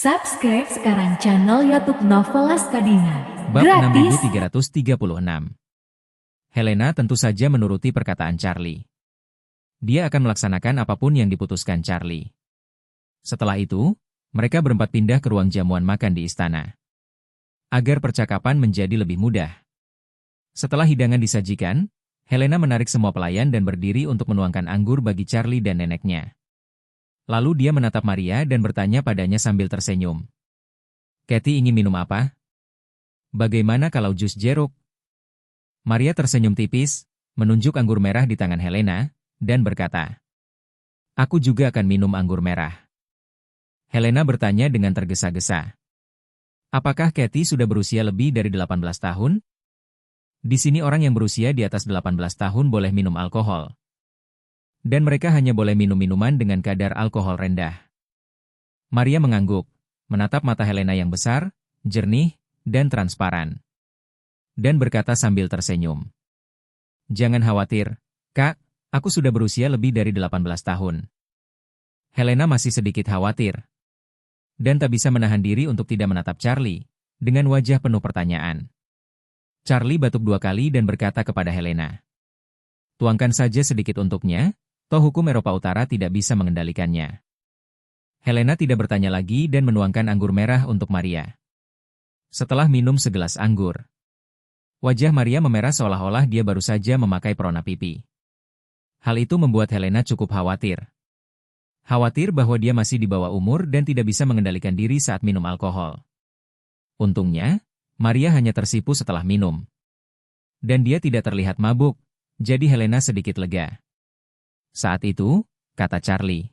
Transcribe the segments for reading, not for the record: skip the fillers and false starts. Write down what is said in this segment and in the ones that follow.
Subscribe sekarang channel YouTube Novelas Kadina. Bab Gratis. 6336. Helena tentu saja menuruti perkataan Charlie. Dia akan melaksanakan apapun yang diputuskan Charlie. Setelah itu, mereka berempat pindah ke ruang jamuan makan di istana. Agar percakapan menjadi lebih mudah. Setelah hidangan disajikan, Helena menarik semua pelayan dan berdiri untuk menuangkan anggur bagi Charlie dan neneknya. Lalu dia menatap Maria dan bertanya padanya sambil tersenyum. "Kathy ingin minum apa? Bagaimana kalau jus jeruk?" Maria tersenyum tipis, menunjuk anggur merah di tangan Helena, dan berkata, "Aku juga akan minum anggur merah." Helena bertanya dengan tergesa-gesa. "Apakah Kathy sudah berusia lebih dari 18 tahun? Di sini orang yang berusia di atas 18 tahun boleh minum alkohol. Dan mereka hanya boleh minum minuman dengan kadar alkohol rendah." Maria mengangguk, menatap mata Helena yang besar, jernih, dan transparan. Dan berkata sambil tersenyum, "Jangan khawatir, Kak, aku sudah berusia lebih dari 18 tahun. Helena masih sedikit khawatir. Dan tak bisa menahan diri untuk tidak menatap Charlie, dengan wajah penuh pertanyaan. Charlie batuk 2 kali dan berkata kepada Helena, "Tuangkan saja sedikit untuknya, toh hukum Eropa Utara tidak bisa mengendalikannya." Helena tidak bertanya lagi dan menuangkan anggur merah untuk Maria. Setelah minum segelas anggur, wajah Maria memerah seolah-olah dia baru saja memakai perona pipi. Hal itu membuat Helena cukup khawatir. Khawatir bahwa dia masih di bawah umur dan tidak bisa mengendalikan diri saat minum alkohol. Untungnya, Maria hanya tersipu setelah minum. Dan dia tidak terlihat mabuk, jadi Helena sedikit lega. Saat itu, kata Charlie,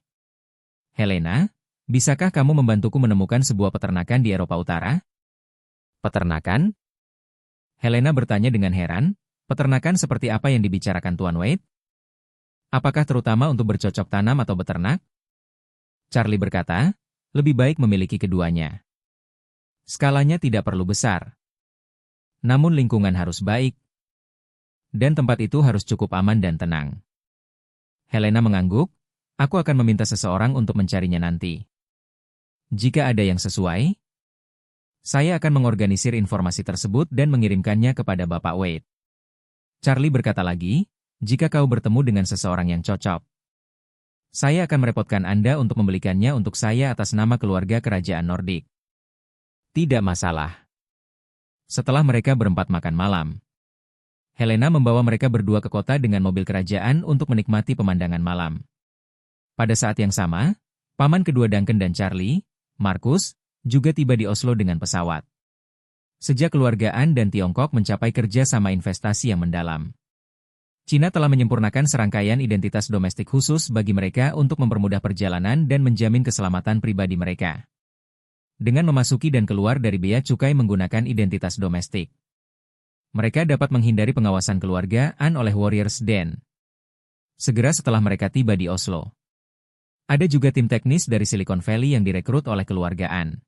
"Helena, bisakah kamu membantuku menemukan sebuah peternakan di Eropa Utara?" "Peternakan?" Helena bertanya dengan heran, "Peternakan seperti apa yang dibicarakan Tuan Wade? Apakah terutama untuk bercocok tanam atau beternak?" Charlie berkata, "Lebih baik memiliki keduanya. Skalanya tidak perlu besar. Namun lingkungan harus baik. Dan tempat itu harus cukup aman dan tenang." Helena mengangguk, "Aku akan meminta seseorang untuk mencarinya nanti. Jika ada yang sesuai, saya akan mengorganisir informasi tersebut dan mengirimkannya kepada Bapak Wade." Charlie berkata lagi, "Jika kau bertemu dengan seseorang yang cocok, saya akan merepotkan Anda untuk membelikannya untuk saya atas nama keluarga kerajaan Nordik." "Tidak masalah." Setelah mereka berempat makan malam, Helena membawa mereka berdua ke kota dengan mobil kerajaan untuk menikmati pemandangan malam. Pada saat yang sama, paman kedua Duncan dan Charlie, Marcus, juga tiba di Oslo dengan pesawat. Sejak keluargaan dan Tiongkok mencapai kerja sama investasi yang mendalam, Cina telah menyempurnakan serangkaian identitas domestik khusus bagi mereka untuk mempermudah perjalanan dan menjamin keselamatan pribadi mereka. Dengan memasuki dan keluar dari bea cukai menggunakan identitas domestik, mereka dapat menghindari pengawasan keluargaan oleh Warriors Den. Segera setelah mereka tiba di Oslo, ada juga tim teknis dari Silicon Valley yang direkrut oleh keluargaan.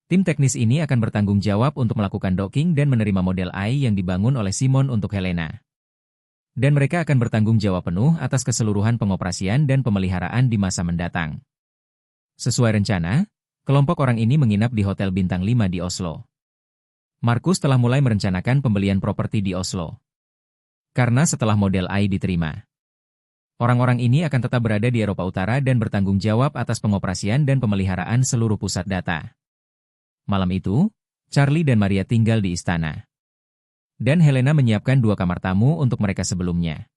Tim teknis ini akan bertanggung jawab untuk melakukan docking dan menerima model AI yang dibangun oleh Simon untuk Helena. Dan mereka akan bertanggung jawab penuh atas keseluruhan pengoperasian dan pemeliharaan di masa mendatang. Sesuai rencana, kelompok orang ini menginap di Hotel Bintang 5 di Oslo. Marcus telah mulai merencanakan pembelian properti di Oslo. Karena setelah model AI diterima, orang-orang ini akan tetap berada di Eropa Utara dan bertanggung jawab atas pengoperasian dan pemeliharaan seluruh pusat data. Malam itu, Charlie dan Maria tinggal di istana. Dan Helena menyiapkan 2 kamar tamu untuk mereka sebelumnya.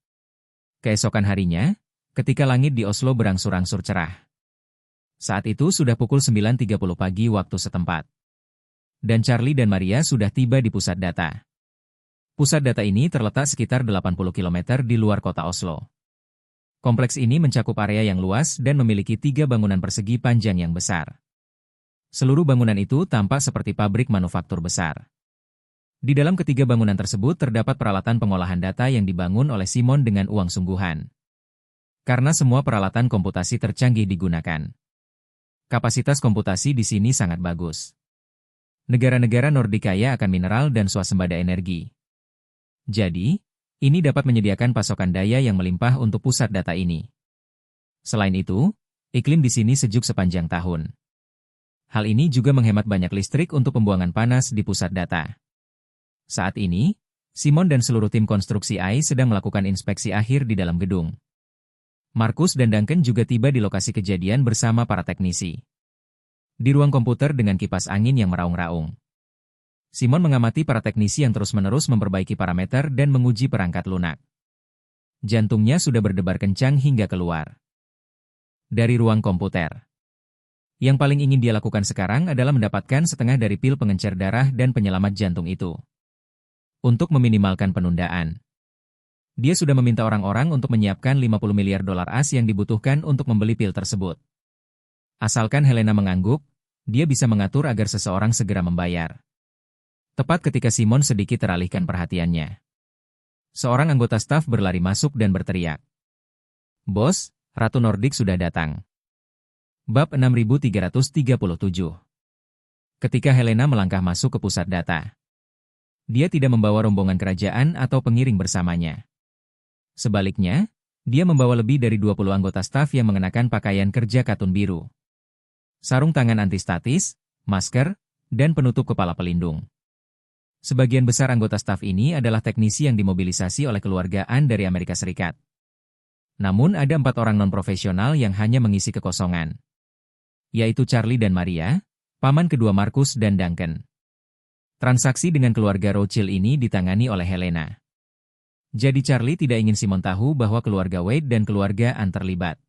Keesokan harinya, ketika langit di Oslo berangsur-angsur cerah. Saat itu sudah pukul 9.30 pagi waktu setempat. Dan Charlie dan Maria sudah tiba di pusat data. Pusat data ini terletak sekitar 80 km di luar kota Oslo. Kompleks ini mencakup area yang luas dan memiliki 3 bangunan persegi panjang yang besar. Seluruh bangunan itu tampak seperti pabrik manufaktur besar. Di dalam ketiga bangunan tersebut terdapat peralatan pengolahan data yang dibangun oleh Simon dengan uang sungguhan. Karena semua peralatan komputasi tercanggih digunakan, kapasitas komputasi di sini sangat bagus. Negara-negara Nordik kaya akan mineral dan swasembada energi. Jadi, ini dapat menyediakan pasokan daya yang melimpah untuk pusat data ini. Selain itu, iklim di sini sejuk sepanjang tahun. Hal ini juga menghemat banyak listrik untuk pembuangan panas di pusat data. Saat ini, Simon dan seluruh tim konstruksi AI sedang melakukan inspeksi akhir di dalam gedung. Markus dan Duncan juga tiba di lokasi kejadian bersama para teknisi. Di ruang komputer dengan kipas angin yang meraung-raung, Simon mengamati para teknisi yang terus-menerus memperbaiki parameter dan menguji perangkat lunak. Jantungnya sudah berdebar kencang hingga keluar dari ruang komputer. Yang paling ingin dia lakukan sekarang adalah mendapatkan setengah dari pil pengencer darah dan penyelamat jantung itu. Untuk meminimalkan penundaan, dia sudah meminta orang-orang untuk menyiapkan 50 miliar dolar AS yang dibutuhkan untuk membeli pil tersebut. Asalkan Helena mengangguk, dia bisa mengatur agar seseorang segera membayar. Tepat ketika Simon sedikit teralihkan perhatiannya, seorang anggota staf berlari masuk dan berteriak, "Bos, Ratu Nordik sudah datang." Bab 6337. Ketika Helena melangkah masuk ke pusat data, dia tidak membawa rombongan kerajaan atau pengiring bersamanya. Sebaliknya, dia membawa lebih dari 20 anggota staf yang mengenakan pakaian kerja katun biru, sarung tangan antistatis, masker, dan penutup kepala pelindung. Sebagian besar anggota staf ini adalah teknisi yang dimobilisasi oleh keluargaan dari Amerika Serikat. Namun ada 4 orang non-profesional yang hanya mengisi kekosongan, yaitu Charlie dan Maria, paman kedua Markus dan Duncan. Transaksi dengan keluarga Rothschild ini ditangani oleh Helena. Jadi Charlie tidak ingin Simon tahu bahwa keluarga Wade dan keluarga Ann terlibat.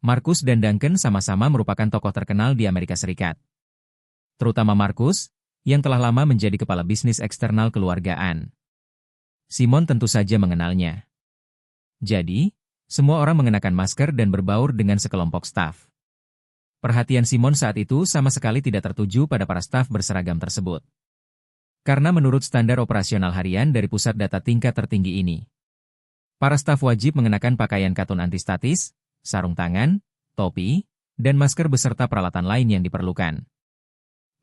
Markus dan Duncan sama-sama merupakan tokoh terkenal di Amerika Serikat. Terutama Markus, yang telah lama menjadi kepala bisnis eksternal keluarga Ann. Simon tentu saja mengenalnya. Jadi, semua orang mengenakan masker dan berbaur dengan sekelompok staf. Perhatian Simon saat itu sama sekali tidak tertuju pada para staf berseragam tersebut. Karena menurut standar operasional harian dari pusat data tingkat tertinggi ini, para staf wajib mengenakan pakaian katun antistatis, sarung tangan, topi, dan masker beserta peralatan lain yang diperlukan.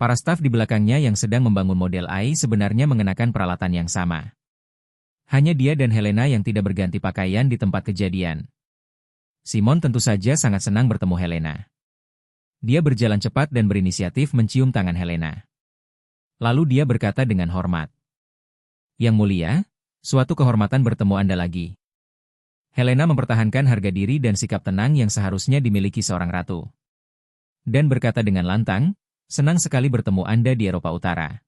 Para staf di belakangnya yang sedang membangun model AI sebenarnya mengenakan peralatan yang sama. Hanya dia dan Helena yang tidak berganti pakaian di tempat kejadian. Simon tentu saja sangat senang bertemu Helena. Dia berjalan cepat dan berinisiatif mencium tangan Helena. Lalu dia berkata dengan hormat, "Yang mulia, suatu kehormatan bertemu Anda lagi." Helena mempertahankan harga diri dan sikap tenang yang seharusnya dimiliki seorang ratu. Dan berkata dengan lantang, "Senang sekali bertemu Anda di Eropa Utara."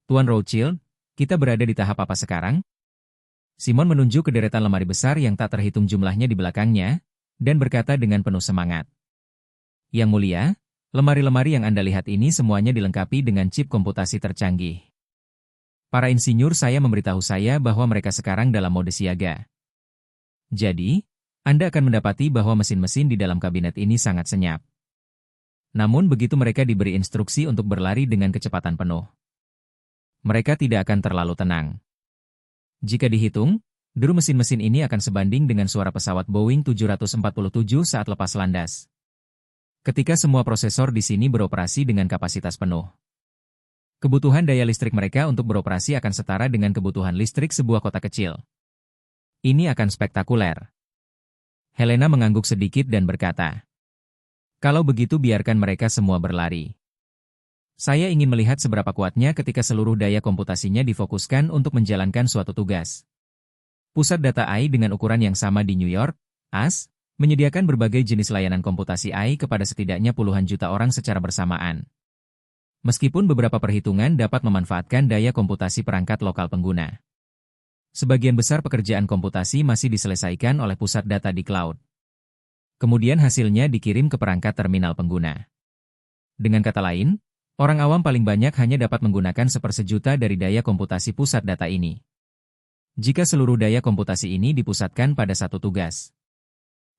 "Tuan Rothschild, kita berada di tahap apa sekarang?" Simon menunjuk ke deretan lemari besar yang tak terhitung jumlahnya di belakangnya, dan berkata dengan penuh semangat, "Yang mulia, lemari-lemari yang Anda lihat ini semuanya dilengkapi dengan chip komputasi tercanggih. Para insinyur saya memberitahu saya bahwa mereka sekarang dalam mode siaga. Jadi, Anda akan mendapati bahwa mesin-mesin di dalam kabinet ini sangat senyap. Namun begitu mereka diberi instruksi untuk berlari dengan kecepatan penuh, mereka tidak akan terlalu tenang. Jika dihitung, deru mesin-mesin ini akan sebanding dengan suara pesawat Boeing 747 saat lepas landas. Ketika semua prosesor di sini beroperasi dengan kapasitas penuh, kebutuhan daya listrik mereka untuk beroperasi akan setara dengan kebutuhan listrik sebuah kota kecil. Ini akan spektakuler." Helena mengangguk sedikit dan berkata, "Kalau begitu biarkan mereka semua berlari. Saya ingin melihat seberapa kuatnya ketika seluruh daya komputasinya difokuskan untuk menjalankan suatu tugas." Pusat data AI dengan ukuran yang sama di New York, AS, menyediakan berbagai jenis layanan komputasi AI kepada setidaknya puluhan juta orang secara bersamaan. Meskipun beberapa perhitungan dapat memanfaatkan daya komputasi perangkat lokal pengguna, sebagian besar pekerjaan komputasi masih diselesaikan oleh pusat data di cloud. Kemudian hasilnya dikirim ke perangkat terminal pengguna. Dengan kata lain, orang awam paling banyak hanya dapat menggunakan sepersejuta dari daya komputasi pusat data ini. Jika seluruh daya komputasi ini dipusatkan pada satu tugas,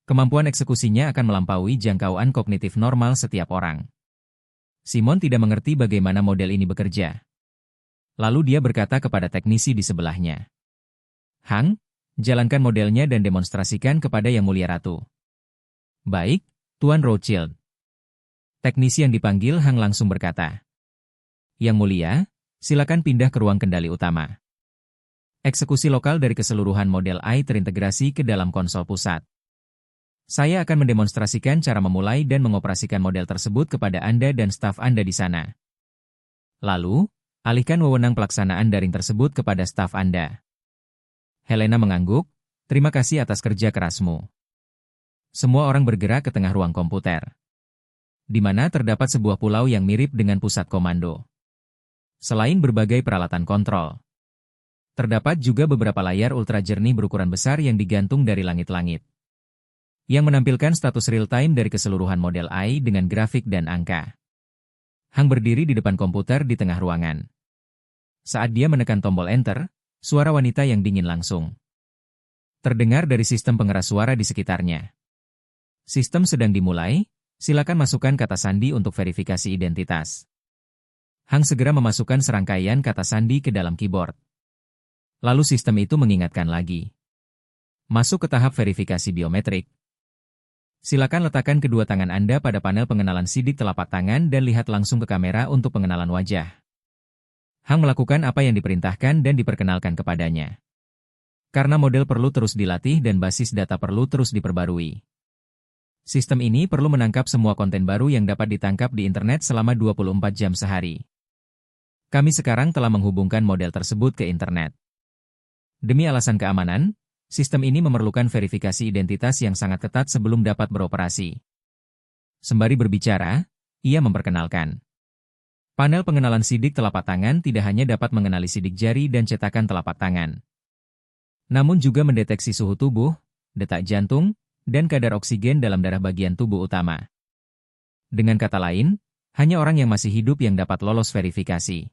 kemampuan eksekusinya akan melampaui jangkauan kognitif normal setiap orang. Simon tidak mengerti bagaimana model ini bekerja. Lalu dia berkata kepada teknisi di sebelahnya, "Hang, jalankan modelnya dan demonstrasikan kepada Yang Mulia Ratu." "Baik, Tuan Rothschild." Teknisi yang dipanggil Hang langsung berkata, "Yang Mulia, silakan pindah ke ruang kendali utama." Eksekusi lokal dari keseluruhan model AI terintegrasi ke dalam konsol pusat. Saya akan mendemonstrasikan cara memulai dan mengoperasikan model tersebut kepada Anda dan staf Anda di sana. Lalu, alihkan wewenang pelaksanaan daring tersebut kepada staf Anda. Helena mengangguk, terima kasih atas kerja kerasmu. Semua orang bergerak ke tengah ruang komputer, di mana terdapat sebuah pulau yang mirip dengan pusat komando. Selain berbagai peralatan kontrol, terdapat juga beberapa layar ultra jernih berukuran besar yang digantung dari langit-langit, yang menampilkan status real-time dari keseluruhan model AI dengan grafik dan angka. Hang berdiri di depan komputer di tengah ruangan. Saat dia menekan tombol Enter, suara wanita yang dingin langsung terdengar dari sistem pengeras suara di sekitarnya. Sistem sedang dimulai, silakan masukkan kata sandi untuk verifikasi identitas. Hang segera memasukkan serangkaian kata sandi ke dalam keyboard. Lalu sistem itu mengingatkan lagi. Masuk ke tahap verifikasi biometrik. Silakan letakkan kedua tangan Anda pada panel pengenalan sidik telapak tangan dan lihat langsung ke kamera untuk pengenalan wajah. Hang melakukan apa yang diperintahkan dan diperkenalkan kepadanya. Karena model perlu terus dilatih dan basis data perlu terus diperbarui. Sistem ini perlu menangkap semua konten baru yang dapat ditangkap di internet selama 24 jam sehari. Kami sekarang telah menghubungkan model tersebut ke internet. Demi alasan keamanan, sistem ini memerlukan verifikasi identitas yang sangat ketat sebelum dapat beroperasi. Sembari berbicara, ia memperkenalkan. Panel pengenalan sidik telapak tangan tidak hanya dapat mengenali sidik jari dan cetakan telapak tangan, namun juga mendeteksi suhu tubuh, detak jantung, dan kadar oksigen dalam darah bagian tubuh utama. Dengan kata lain, hanya orang yang masih hidup yang dapat lolos verifikasi.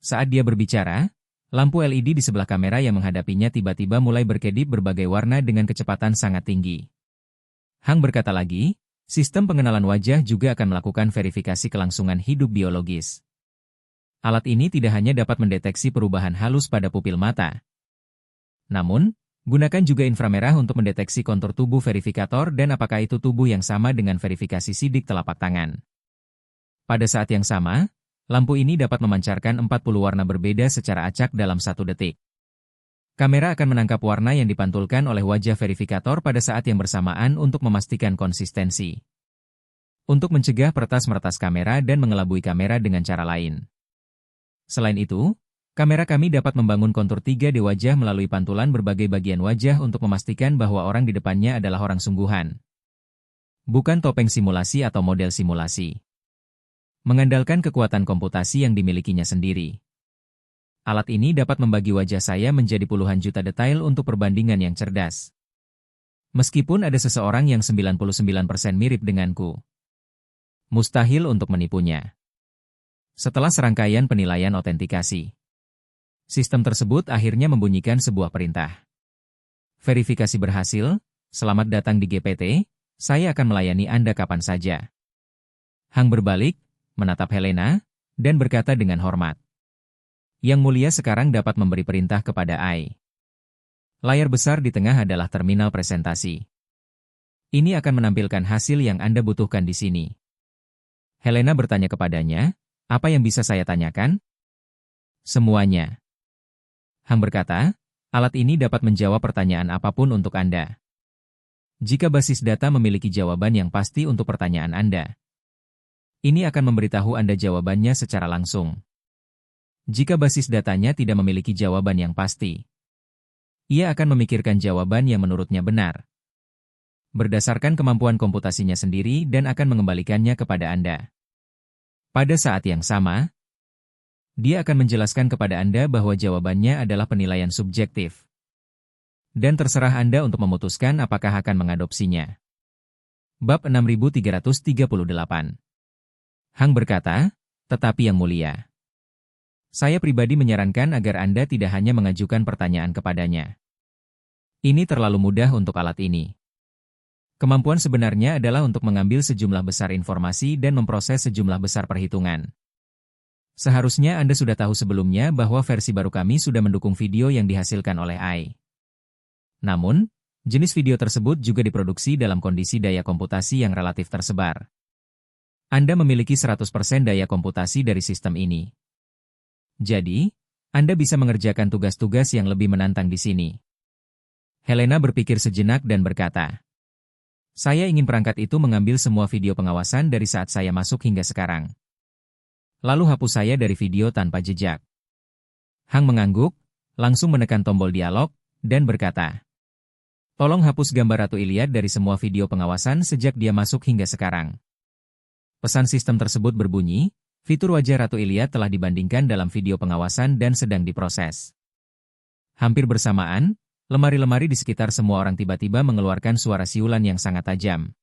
Saat dia berbicara, lampu LED di sebelah kamera yang menghadapinya tiba-tiba mulai berkedip berbagai warna dengan kecepatan sangat tinggi. Hang berkata lagi, sistem pengenalan wajah juga akan melakukan verifikasi kelangsungan hidup biologis. Alat ini tidak hanya dapat mendeteksi perubahan halus pada pupil mata, namun, gunakan juga inframerah untuk mendeteksi kontur tubuh verifikator dan apakah itu tubuh yang sama dengan verifikasi sidik telapak tangan. Pada saat yang sama, lampu ini dapat memancarkan 40 warna berbeda secara acak dalam 1 detik. Kamera akan menangkap warna yang dipantulkan oleh wajah verifikator pada saat yang bersamaan untuk memastikan konsistensi. Untuk mencegah peretas-meretas kamera dan mengelabui kamera dengan cara lain. Selain itu, kamera kami dapat membangun kontur 3D wajah melalui pantulan berbagai bagian wajah untuk memastikan bahwa orang di depannya adalah orang sungguhan, bukan topeng simulasi atau model simulasi. Mengandalkan kekuatan komputasi yang dimilikinya sendiri, alat ini dapat membagi wajah saya menjadi puluhan juta detail untuk perbandingan yang cerdas. Meskipun ada seseorang yang 99% mirip denganku, mustahil untuk menipunya. Setelah serangkaian penilaian autentikasi, sistem tersebut akhirnya membunyikan sebuah perintah. Verifikasi berhasil, selamat datang di GPT, saya akan melayani Anda kapan saja. Hang berbalik, menatap Helena, dan berkata dengan hormat. Yang mulia sekarang dapat memberi perintah kepada AI. Layar besar di tengah adalah terminal presentasi. Ini akan menampilkan hasil yang Anda butuhkan di sini. Helena bertanya kepadanya, apa yang bisa saya tanyakan? Semuanya. Hang berkata, alat ini dapat menjawab pertanyaan apapun untuk Anda. Jika basis data memiliki jawaban yang pasti untuk pertanyaan Anda, ini akan memberitahu Anda jawabannya secara langsung. Jika basis datanya tidak memiliki jawaban yang pasti, ia akan memikirkan jawaban yang menurutnya benar, berdasarkan kemampuan komputasinya sendiri dan akan mengembalikannya kepada Anda. Pada saat yang sama, dia akan menjelaskan kepada Anda bahwa jawabannya adalah penilaian subjektif. Dan terserah Anda untuk memutuskan apakah akan mengadopsinya. Bab 6338. Hang berkata, tetapi yang mulia, saya pribadi menyarankan agar Anda tidak hanya mengajukan pertanyaan kepadanya. Ini terlalu mudah untuk alat ini. Kemampuan sebenarnya adalah untuk mengambil sejumlah besar informasi dan memproses sejumlah besar perhitungan. Seharusnya Anda sudah tahu sebelumnya bahwa versi baru kami sudah mendukung video yang dihasilkan oleh AI. Namun, jenis video tersebut juga diproduksi dalam kondisi daya komputasi yang relatif tersebar. Anda memiliki 100% daya komputasi dari sistem ini. Jadi, Anda bisa mengerjakan tugas-tugas yang lebih menantang di sini. Helena berpikir sejenak dan berkata, Saya ingin perangkat itu mengambil semua video pengawasan dari saat saya masuk hingga sekarang. Lalu hapus saya dari video tanpa jejak. Hang mengangguk, langsung menekan tombol dialog, dan berkata, "Tolong hapus gambar Ratu Iliad dari semua video pengawasan sejak dia masuk hingga sekarang." Pesan sistem tersebut berbunyi, fitur wajah Ratu Iliad telah dibandingkan dalam video pengawasan dan sedang diproses. Hampir bersamaan, lemari-lemari di sekitar semua orang tiba-tiba mengeluarkan suara siulan yang sangat tajam.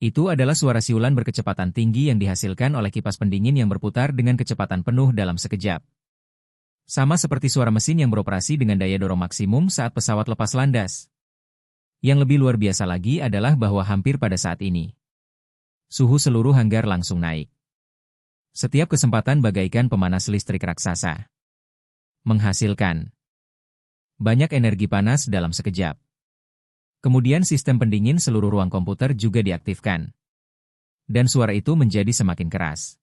Itu adalah suara siulan berkecepatan tinggi yang dihasilkan oleh kipas pendingin yang berputar dengan kecepatan penuh dalam sekejap. Sama seperti suara mesin yang beroperasi dengan daya dorong maksimum saat pesawat lepas landas. Yang lebih luar biasa lagi adalah bahwa hampir pada saat ini, suhu seluruh hanggar langsung naik. Setiap kesempatan bagaikan pemanas listrik raksasa. Menghasilkan banyak energi panas dalam sekejap. Kemudian sistem pendingin seluruh ruang komputer juga diaktifkan. Dan suara itu menjadi semakin keras.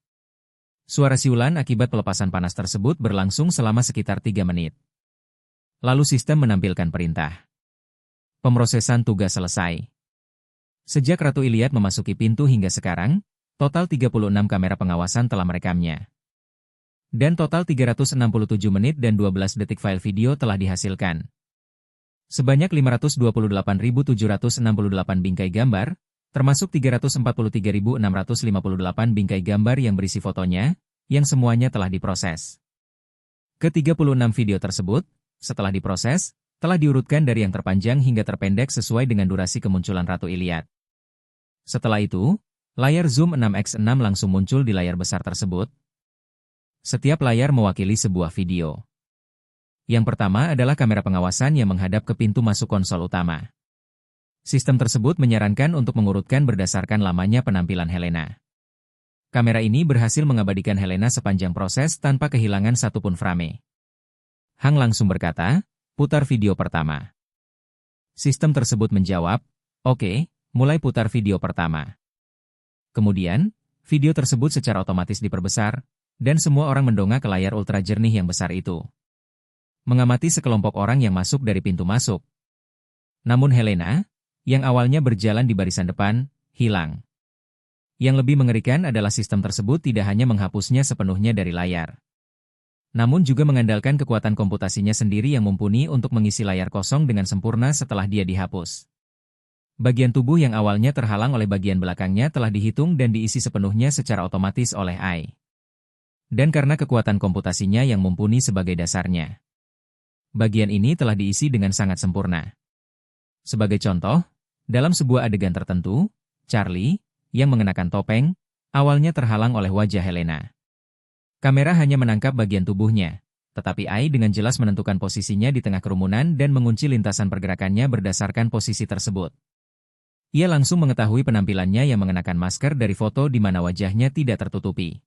Suara siulan akibat pelepasan panas tersebut berlangsung selama sekitar 3 menit. Lalu sistem menampilkan perintah. Pemrosesan tugas selesai. Sejak Ratu Iliad memasuki pintu hingga sekarang, total 36 kamera pengawasan telah merekamnya. Dan total 367 menit dan 12 detik file video telah dihasilkan. Sebanyak 528.768 bingkai gambar, termasuk 343.658 bingkai gambar yang berisi fotonya, yang semuanya telah diproses. Ke-36 video tersebut, setelah diproses, telah diurutkan dari yang terpanjang hingga terpendek sesuai dengan durasi kemunculan Ratu Iliad. Setelah itu, layar zoom 6x6 langsung muncul di layar besar tersebut. Setiap layar mewakili sebuah video. Yang pertama adalah kamera pengawasan yang menghadap ke pintu masuk konsol utama. Sistem tersebut menyarankan untuk mengurutkan berdasarkan lamanya penampilan Helena. Kamera ini berhasil mengabadikan Helena sepanjang proses tanpa kehilangan satupun frame. Hang langsung berkata, "Putar video pertama." Sistem tersebut menjawab, "Oke, mulai putar video pertama." Kemudian, video tersebut secara otomatis diperbesar, dan semua orang mendongak ke layar ultra jernih yang besar itu. Mengamati sekelompok orang yang masuk dari pintu masuk. Namun Helena, yang awalnya berjalan di barisan depan, hilang. Yang lebih mengerikan adalah sistem tersebut tidak hanya menghapusnya sepenuhnya dari layar, namun juga mengandalkan kekuatan komputasinya sendiri yang mumpuni untuk mengisi layar kosong dengan sempurna setelah dia dihapus. Bagian tubuh yang awalnya terhalang oleh bagian belakangnya telah dihitung dan diisi sepenuhnya secara otomatis oleh AI. Dan karena kekuatan komputasinya yang mumpuni sebagai dasarnya, bagian ini telah diisi dengan sangat sempurna. Sebagai contoh, dalam sebuah adegan tertentu, Charlie, yang mengenakan topeng, awalnya terhalang oleh wajah Helena. Kamera hanya menangkap bagian tubuhnya, tetapi AI dengan jelas menentukan posisinya di tengah kerumunan dan mengunci lintasan pergerakannya berdasarkan posisi tersebut. Ia langsung mengetahui penampilannya yang mengenakan masker dari foto di mana wajahnya tidak tertutupi.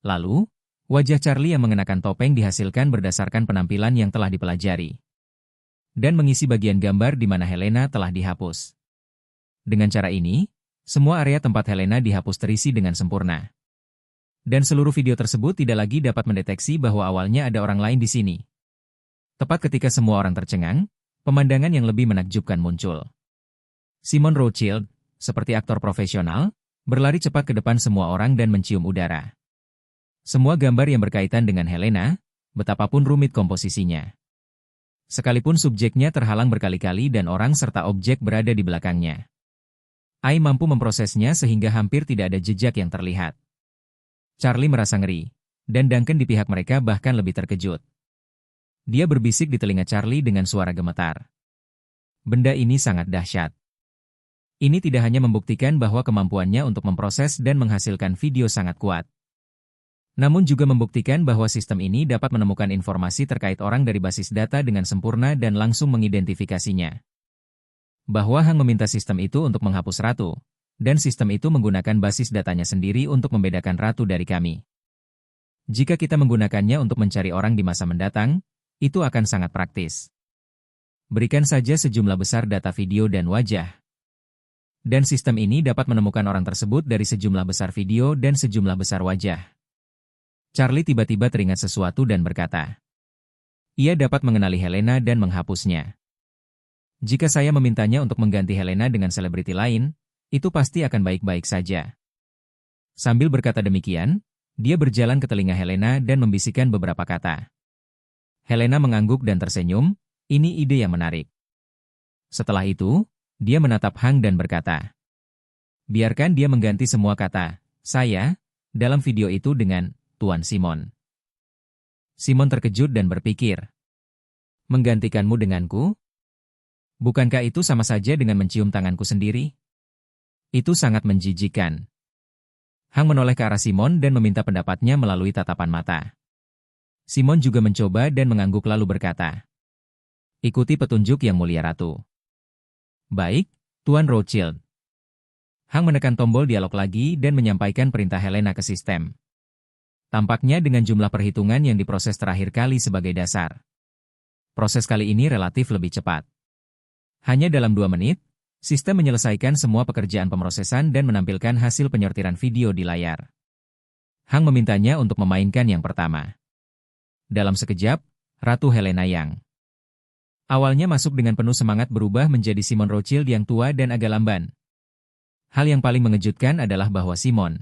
Lalu, wajah Charlie yang mengenakan topeng dihasilkan berdasarkan penampilan yang telah dipelajari. Dan mengisi bagian gambar di mana Helena telah dihapus. Dengan cara ini, semua area tempat Helena dihapus terisi dengan sempurna. Dan seluruh video tersebut tidak lagi dapat mendeteksi bahwa awalnya ada orang lain di sini. Tepat ketika semua orang tercengang, pemandangan yang lebih menakjubkan muncul. Simon Rothschild, seperti aktor profesional, berlari cepat ke depan semua orang dan mencium udara. Semua gambar yang berkaitan dengan Helena, betapapun rumit komposisinya. Sekalipun subjeknya terhalang berkali-kali dan orang serta objek berada di belakangnya. AI mampu memprosesnya sehingga hampir tidak ada jejak yang terlihat. Charlie merasa ngeri, dan Duncan di pihak mereka bahkan lebih terkejut. Dia berbisik di telinga Charlie dengan suara gemetar. Benda ini sangat dahsyat. Ini tidak hanya membuktikan bahwa kemampuannya untuk memproses dan menghasilkan video sangat kuat, namun juga membuktikan bahwa sistem ini dapat menemukan informasi terkait orang dari basis data dengan sempurna dan langsung mengidentifikasinya. Bahwa Hang meminta sistem itu untuk menghapus Ratu, dan sistem itu menggunakan basis datanya sendiri untuk membedakan Ratu dari kami. Jika kita menggunakannya untuk mencari orang di masa mendatang, itu akan sangat praktis. Berikan saja sejumlah besar data video dan wajah. Dan sistem ini dapat menemukan orang tersebut dari sejumlah besar video dan sejumlah besar wajah. Charlie tiba-tiba teringat sesuatu dan berkata, ia dapat mengenali Helena dan menghapusnya. Jika saya memintanya untuk mengganti Helena dengan selebriti lain, itu pasti akan baik-baik saja. Sambil berkata demikian, dia berjalan ke telinga Helena dan membisikkan beberapa kata. Helena mengangguk dan tersenyum, ini ide yang menarik. Setelah itu, dia menatap Hang dan berkata, biarkan dia mengganti semua kata, saya, dalam video itu dengan Tuan Simon. Simon terkejut dan berpikir, menggantikanmu denganku? Bukankah itu sama saja dengan mencium tanganku sendiri? Itu sangat menjijikkan. Hang menoleh ke arah Simon dan meminta pendapatnya melalui tatapan mata. Simon juga mencoba dan mengangguk lalu berkata, ikuti petunjuk yang mulia ratu. Baik, Tuan Rothschild. Hang menekan tombol dialog lagi dan menyampaikan perintah Helena ke sistem. Tampaknya dengan jumlah perhitungan yang diproses terakhir kali sebagai dasar. Proses kali ini relatif lebih cepat. Hanya dalam 2 menit, sistem menyelesaikan semua pekerjaan pemrosesan dan menampilkan hasil penyortiran video di layar. Hang memintanya untuk memainkan yang pertama. Dalam sekejap, Ratu Helena yang awalnya masuk dengan penuh semangat berubah menjadi Simon Rothschild yang tua dan agak lamban. Hal yang paling mengejutkan adalah bahwa Simon,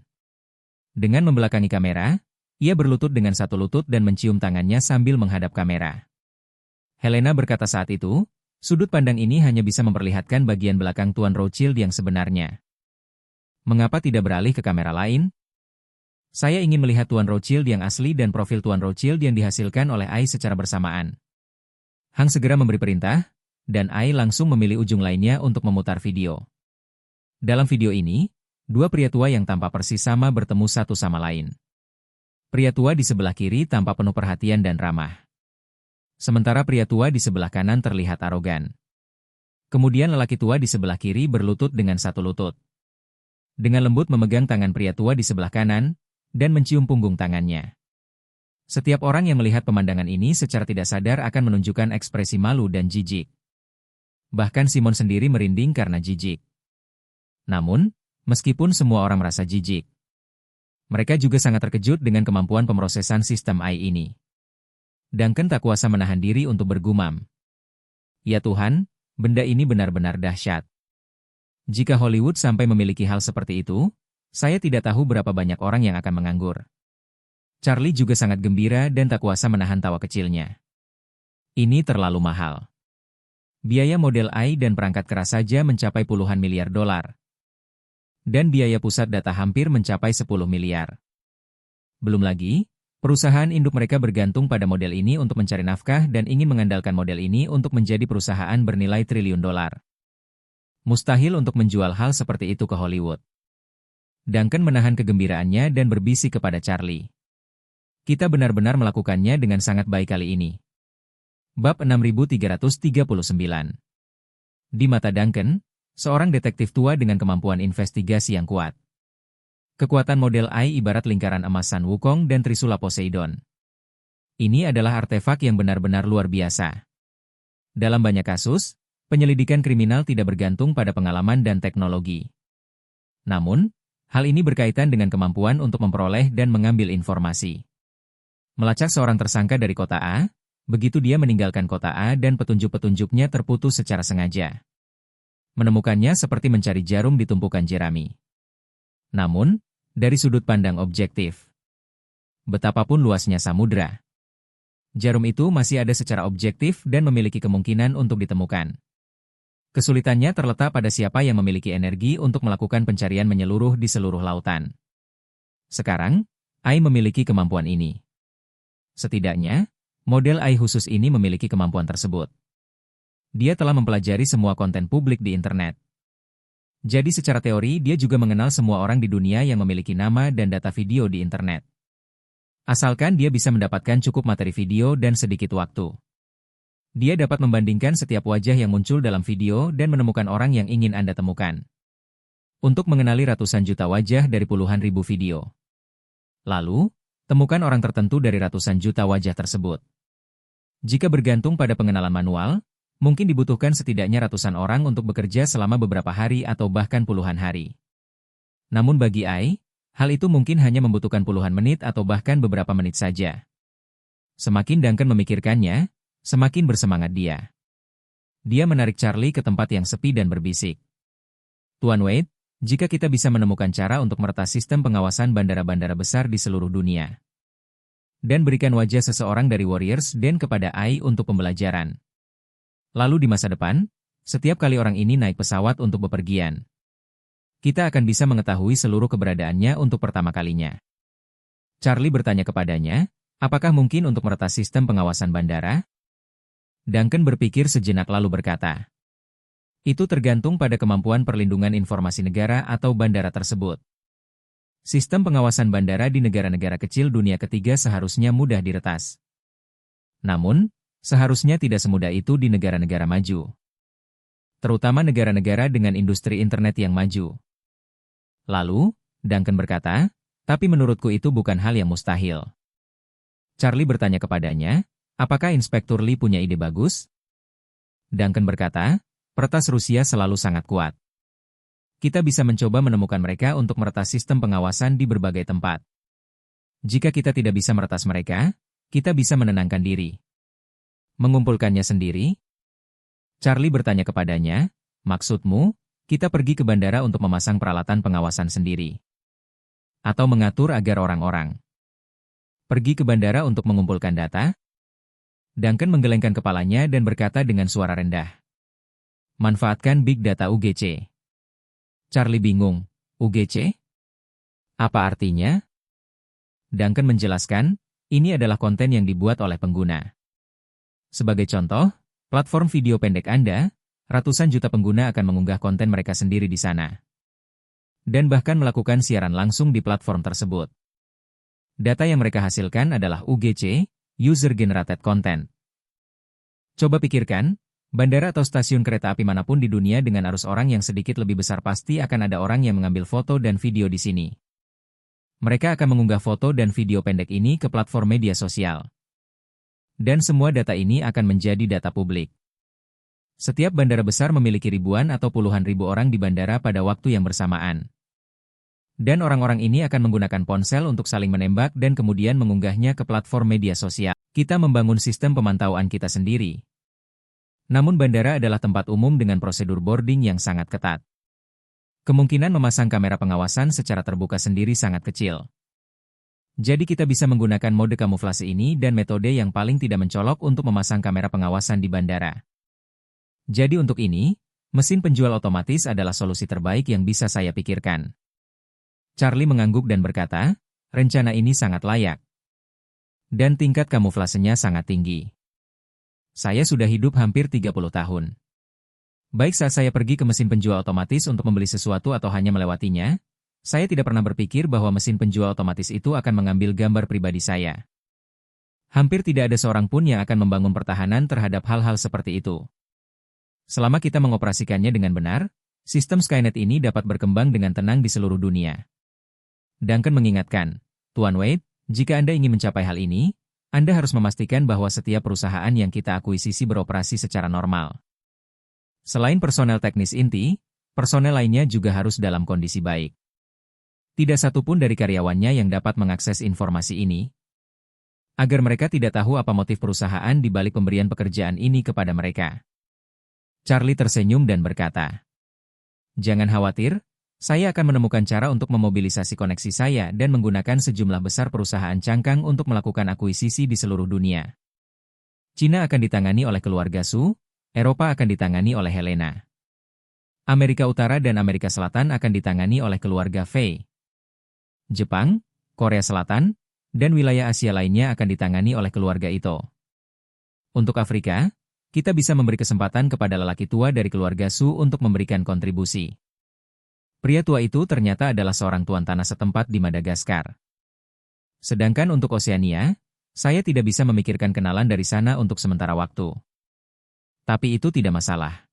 dengan membelakangi kamera, ia berlutut dengan satu lutut dan mencium tangannya sambil menghadap kamera. Helena berkata saat itu, sudut pandang ini hanya bisa memperlihatkan bagian belakang Tuan Rothschild yang sebenarnya. Mengapa tidak beralih ke kamera lain? Saya ingin melihat Tuan Rothschild yang asli dan profil Tuan Rothschild yang dihasilkan oleh Ai secara bersamaan. Hang segera memberi perintah, dan Ai langsung memilih ujung lainnya untuk memutar video. Dalam video ini, 2 pria tua yang tampak persis sama bertemu satu sama lain. Pria tua di sebelah kiri tampak penuh perhatian dan ramah. Sementara pria tua di sebelah kanan terlihat arogan. Kemudian lelaki tua di sebelah kiri berlutut dengan satu lutut. Dengan lembut memegang tangan pria tua di sebelah kanan, dan mencium punggung tangannya. Setiap orang yang melihat pemandangan ini secara tidak sadar akan menunjukkan ekspresi malu dan jijik. Bahkan Simon sendiri merinding karena jijik. Namun, meskipun semua orang merasa jijik, mereka juga sangat terkejut dengan kemampuan pemrosesan sistem AI ini. Duncan tak kuasa menahan diri untuk bergumam. Ya Tuhan, benda ini benar-benar dahsyat. Jika Hollywood sampai memiliki hal seperti itu, saya tidak tahu berapa banyak orang yang akan menganggur. Charlie juga sangat gembira dan tak kuasa menahan tawa kecilnya. Ini terlalu mahal. Biaya model AI dan perangkat keras saja mencapai puluhan miliar dolar. Dan biaya pusat data hampir mencapai 10 miliar. Belum lagi, perusahaan induk mereka bergantung pada model ini untuk mencari nafkah dan ingin mengandalkan model ini untuk menjadi perusahaan bernilai triliun dolar. Mustahil untuk menjual hal seperti itu ke Hollywood. Duncan menahan kegembiraannya dan berbisik kepada Charlie. Kita benar-benar melakukannya dengan sangat baik kali ini. Bab 6339. Di mata Duncan, seorang detektif tua dengan kemampuan investigasi yang kuat. Kekuatan model AI ibarat lingkaran emas Sun Wukong dan Trisula Poseidon. Ini adalah artefak yang benar-benar luar biasa. Dalam banyak kasus, penyelidikan kriminal tidak bergantung pada pengalaman dan teknologi. Namun, hal ini berkaitan dengan kemampuan untuk memperoleh dan mengambil informasi. Melacak seorang tersangka dari kota A, begitu dia meninggalkan kota A dan petunjuk-petunjuknya terputus secara sengaja. Menemukannya seperti mencari jarum di tumpukan jerami. Namun, dari sudut pandang objektif, betapapun luasnya samudra, jarum itu masih ada secara objektif dan memiliki kemungkinan untuk ditemukan. Kesulitannya terletak pada siapa yang memiliki energi untuk melakukan pencarian menyeluruh di seluruh lautan. Sekarang, AI memiliki kemampuan ini. Setidaknya, model AI khusus ini memiliki kemampuan tersebut. Dia telah mempelajari semua konten publik di internet. Jadi secara teori dia juga mengenal semua orang di dunia yang memiliki nama dan data video di internet. Asalkan dia bisa mendapatkan cukup materi video dan sedikit waktu. Dia dapat membandingkan setiap wajah yang muncul dalam video dan menemukan orang yang ingin Anda temukan. Untuk mengenali ratusan juta wajah dari puluhan ribu video. Lalu, temukan orang tertentu dari ratusan juta wajah tersebut. Jika bergantung pada pengenalan manual, mungkin dibutuhkan setidaknya ratusan orang untuk bekerja selama beberapa hari atau bahkan puluhan hari. Namun bagi AI, hal itu mungkin hanya membutuhkan puluhan menit atau bahkan beberapa menit saja. Semakin Duncan memikirkannya, semakin bersemangat dia. Dia menarik Charlie ke tempat yang sepi dan berbisik. Tuan Wade, jika kita bisa menemukan cara untuk meretas sistem pengawasan bandara-bandara besar di seluruh dunia, dan berikan wajah seseorang dari Warriors Den kepada AI untuk pembelajaran. Lalu di masa depan, setiap kali orang ini naik pesawat untuk bepergian, kita akan bisa mengetahui seluruh keberadaannya untuk pertama kalinya. Charlie bertanya kepadanya, apakah mungkin untuk meretas sistem pengawasan bandara? Duncan berpikir sejenak lalu berkata, itu tergantung pada kemampuan perlindungan informasi negara atau bandara tersebut. Sistem pengawasan bandara di negara-negara kecil dunia ketiga seharusnya mudah diretas. Namun, seharusnya tidak semudah itu di negara-negara maju. Terutama negara-negara dengan industri internet yang maju. Lalu, Duncan berkata, tapi menurutku itu bukan hal yang mustahil. Charlie bertanya kepadanya, apakah Inspektur Lee punya ide bagus? Duncan berkata, peretas Rusia selalu sangat kuat. Kita bisa mencoba menemukan mereka untuk meretas sistem pengawasan di berbagai tempat. Jika kita tidak bisa meretas mereka, kita bisa menenangkan diri. Mengumpulkannya sendiri? Charlie bertanya kepadanya, maksudmu, kita pergi ke bandara untuk memasang peralatan pengawasan sendiri? Atau mengatur agar orang-orang pergi ke bandara untuk mengumpulkan data? Duncan menggelengkan kepalanya dan berkata dengan suara rendah, manfaatkan Big Data UGC. Charlie bingung, UGC? Apa artinya? Duncan menjelaskan, ini adalah konten yang dibuat oleh pengguna. Sebagai contoh, platform video pendek Anda, ratusan juta pengguna akan mengunggah konten mereka sendiri di sana. Dan bahkan melakukan siaran langsung di platform tersebut. Data yang mereka hasilkan adalah UGC, User Generated Content. Coba pikirkan, bandara atau stasiun kereta api manapun di dunia dengan arus orang yang sedikit lebih besar pasti akan ada orang yang mengambil foto dan video di sini. Mereka akan mengunggah foto dan video pendek ini ke platform media sosial. Dan semua data ini akan menjadi data publik. Setiap bandara besar memiliki ribuan atau puluhan ribu orang di bandara pada waktu yang bersamaan. Dan orang-orang ini akan menggunakan ponsel untuk saling menembak dan kemudian mengunggahnya ke platform media sosial. Kita membangun sistem pemantauan kita sendiri. Namun bandara adalah tempat umum dengan prosedur boarding yang sangat ketat. Kemungkinan memasang kamera pengawasan secara terbuka sendiri sangat kecil. Jadi kita bisa menggunakan mode kamuflase ini dan metode yang paling tidak mencolok untuk memasang kamera pengawasan di bandara. Jadi untuk ini, mesin penjual otomatis adalah solusi terbaik yang bisa saya pikirkan. Charlie mengangguk dan berkata, rencana ini sangat layak. Dan tingkat kamuflasenya sangat tinggi. Saya sudah hidup hampir 30 tahun. Baik saat saya pergi ke mesin penjual otomatis untuk membeli sesuatu atau hanya melewatinya, saya tidak pernah berpikir bahwa mesin penjual otomatis itu akan mengambil gambar pribadi saya. Hampir tidak ada seorang pun yang akan membangun pertahanan terhadap hal-hal seperti itu. Selama kita mengoperasikannya dengan benar, sistem Skynet ini dapat berkembang dengan tenang di seluruh dunia. Duncan mengingatkan, Tuan Wade, jika Anda ingin mencapai hal ini, Anda harus memastikan bahwa setiap perusahaan yang kita akuisisi beroperasi secara normal. Selain personel teknis inti, personel lainnya juga harus dalam kondisi baik. Tidak satu pun dari karyawannya yang dapat mengakses informasi ini, agar mereka tidak tahu apa motif perusahaan di balik pemberian pekerjaan ini kepada mereka. Charlie tersenyum dan berkata, jangan khawatir, saya akan menemukan cara untuk memobilisasi koneksi saya dan menggunakan sejumlah besar perusahaan cangkang untuk melakukan akuisisi di seluruh dunia. Cina akan ditangani oleh keluarga Su, Eropa akan ditangani oleh Helena. Amerika Utara dan Amerika Selatan akan ditangani oleh keluarga Fei. Jepang, Korea Selatan, dan wilayah Asia lainnya akan ditangani oleh keluarga Ito. Untuk Afrika, kita bisa memberi kesempatan kepada lelaki tua dari keluarga Su untuk memberikan kontribusi. Pria tua itu ternyata adalah seorang tuan tanah setempat di Madagaskar. Sedangkan untuk Oseania, saya tidak bisa memikirkan kenalan dari sana untuk sementara waktu. Tapi itu tidak masalah.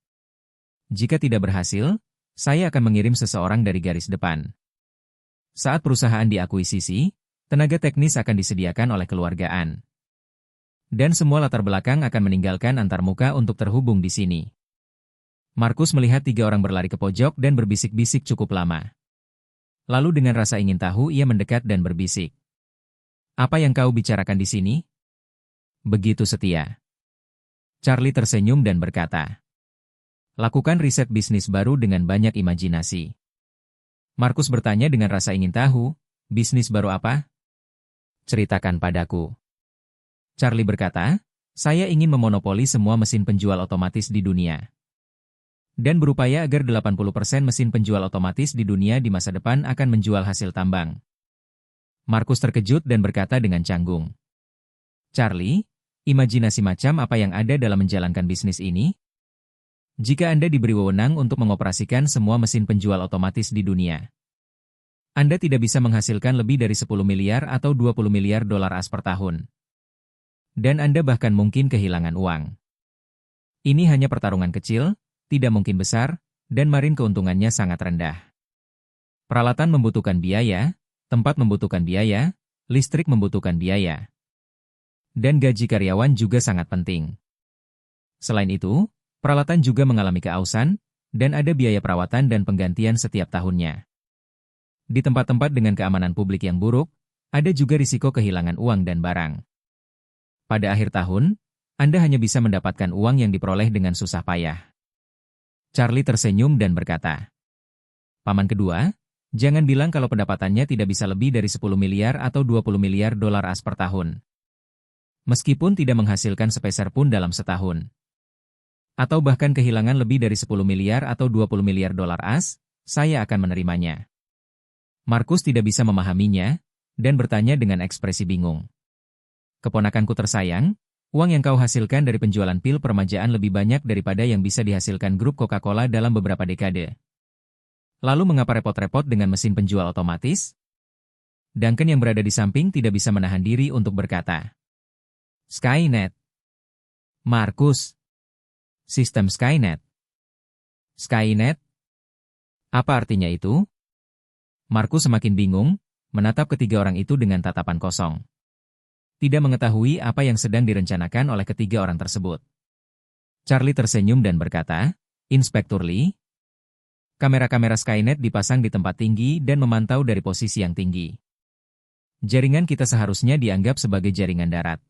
Jika tidak berhasil, saya akan mengirim seseorang dari garis depan. Saat perusahaan diakuisisi, tenaga teknis akan disediakan oleh keluargaan. Dan semua latar belakang akan meninggalkan antarmuka untuk terhubung di sini. Markus melihat 3 orang berlari ke pojok dan berbisik-bisik cukup lama. Lalu dengan rasa ingin tahu ia mendekat dan berbisik. Apa yang kau bicarakan di sini? Begitu setia. Charlie tersenyum dan berkata, Lakukan riset bisnis baru dengan banyak imajinasi. Markus bertanya dengan rasa ingin tahu, bisnis baru apa? Ceritakan padaku. Charlie berkata, saya ingin memonopoli semua mesin penjual otomatis di dunia. Dan berupaya agar 80% mesin penjual otomatis di dunia di masa depan akan menjual hasil tambang. Markus terkejut dan berkata dengan canggung. Charlie, imajinasi macam apa yang ada dalam menjalankan bisnis ini? Jika Anda diberi wewenang untuk mengoperasikan semua mesin penjual otomatis di dunia, Anda tidak bisa menghasilkan lebih dari 10 miliar atau 20 miliar dolar AS per tahun. Dan Anda bahkan mungkin kehilangan uang. Ini hanya pertarungan kecil, tidak mungkin besar, dan margin keuntungannya sangat rendah. Peralatan membutuhkan biaya, tempat membutuhkan biaya, listrik membutuhkan biaya. Dan gaji karyawan juga sangat penting. Selain itu, peralatan juga mengalami keausan, dan ada biaya perawatan dan penggantian setiap tahunnya. Di tempat-tempat dengan keamanan publik yang buruk, ada juga risiko kehilangan uang dan barang. Pada akhir tahun, Anda hanya bisa mendapatkan uang yang diperoleh dengan susah payah. Charlie tersenyum dan berkata, Paman kedua, jangan bilang kalau pendapatannya tidak bisa lebih dari 10 miliar atau 20 miliar dolar AS per tahun. Meskipun tidak menghasilkan sepeser pun dalam setahun. Atau bahkan kehilangan lebih dari 10 miliar atau 20 miliar dolar AS, saya akan menerimanya. Markus tidak bisa memahaminya, dan bertanya dengan ekspresi bingung. Keponakanku tersayang, uang yang kau hasilkan dari penjualan pil permajaan lebih banyak daripada yang bisa dihasilkan grup Coca-Cola dalam beberapa dekade. Lalu mengapa repot-repot dengan mesin penjual otomatis? Duncan yang berada di samping tidak bisa menahan diri untuk berkata. Skynet. Markus. Sistem Skynet. Skynet? Apa artinya itu? Markus semakin bingung, menatap ketiga orang itu dengan tatapan kosong. Tidak mengetahui apa yang sedang direncanakan oleh ketiga orang tersebut. Charlie tersenyum dan berkata, Inspektur Lee, kamera-kamera Skynet dipasang di tempat tinggi dan memantau dari posisi yang tinggi. Jaringan kita seharusnya dianggap sebagai jaringan darat.